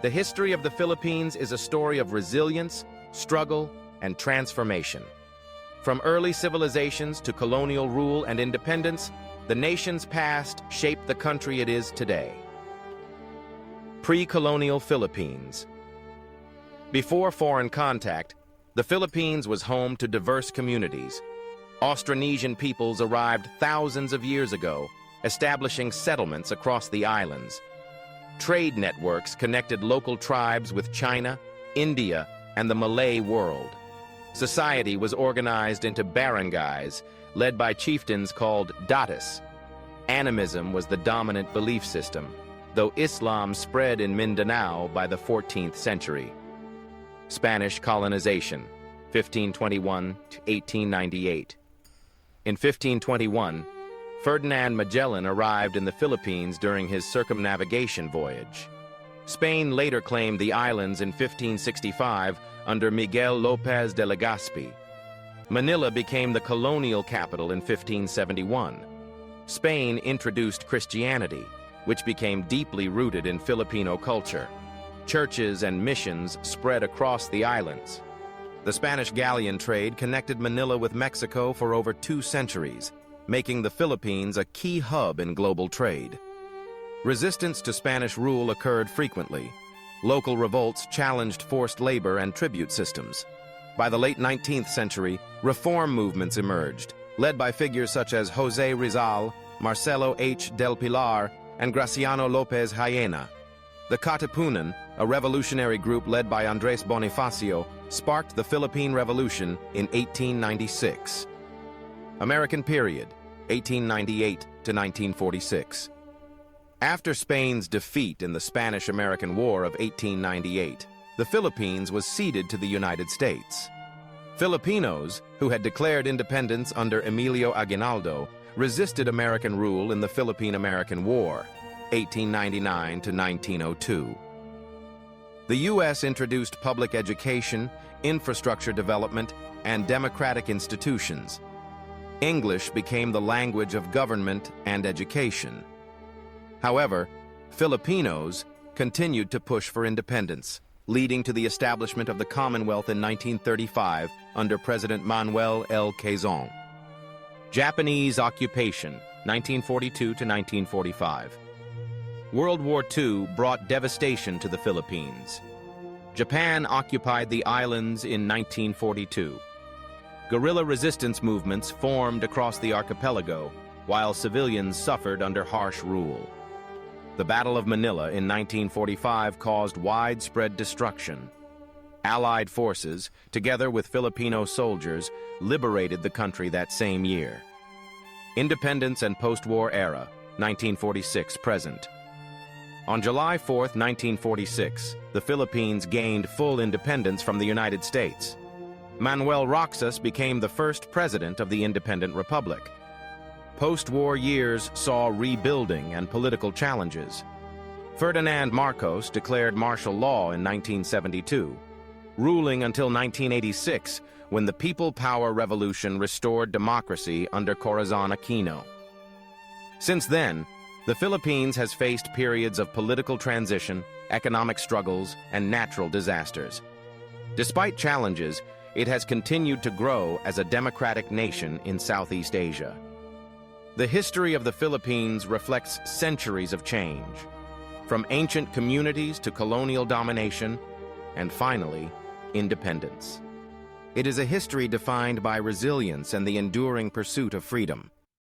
The history of the Philippines is a story of resilience, struggle, and transformation. From early civilizations to colonial rule and independence, the nation's past shaped the country it is today. Pre-colonial Philippines. Before foreign contact, the Philippines was home to diverse communities. Austronesian peoples arrived thousands of years ago, establishing settlements across the islands. Trade networks connected local tribes with China, India, and the Malay world. Society was organized into barangays, led by chieftains called datus. Animism was the dominant belief system, though Islam spread in Mindanao by the 14th century. Spanish colonization, 1521 to 1898. In 1521, Ferdinand Magellan arrived in the Philippines during his circumnavigation voyage. Spain later claimed the islands in 1565 under Miguel López de Legazpi. Manila became the colonial capital in 1571. Spain introduced Christianity, which became deeply rooted in Filipino culture. Churches and missions spread across the islands. The Spanish galleon trade connected Manila with Mexico for over 2 centuries, making the Philippines a key hub in global trade. Resistance to Spanish rule occurred frequently. Local revolts challenged forced labor and tribute systems. By the late 19th century, reform movements emerged, led by figures such as José Rizal, Marcelo H. del Pilar, and Graciano López Jaena. The Katipunan, a revolutionary group led by Andrés Bonifacio, sparked the Philippine Revolution in 1896. American period, 1898 to 1946. After Spain's defeat in the Spanish-American War of 1898, the Philippines was ceded to the United States. Filipinos, who had declared independence under Emilio Aguinaldo, resisted American rule in the Philippine-American War, 1899 to 1902. The U.S. introduced public education, infrastructure development, and democratic institutions. English became the language of government and education. However, Filipinos continued to push for independence, leading to the establishment of the Commonwealth in 1935 under President Manuel L. Quezon. Japanese occupation, 1942 to 1945. World War II brought devastation to the Philippines. Japan occupied the islands in 1942. Guerrilla resistance movements formed across the archipelago, while civilians suffered under harsh rule. The Battle of Manila in 1945 caused widespread destruction. Allied forces, together with Filipino soldiers, liberated the country that same year. Independence and post-war era, 1946-present. On July 4, 1946, the Philippines gained full independence from the United States. Manuel Roxas became the first president of the independent republic. Post-war years saw rebuilding and political challenges. Ferdinand Marcos declared martial law in 1972, ruling until 1986, when the People Power Revolution restored democracy under Corazon Aquino. Since then, the Philippines has faced periods of political transition, economic struggles, and natural disasters. Despite challenges, it has continued to grow as a democratic nation in Southeast Asia. The history of the Philippines reflects centuries of change, from ancient communities to colonial domination, and finally, independence. It is a history defined by resilience and the enduring pursuit of freedom.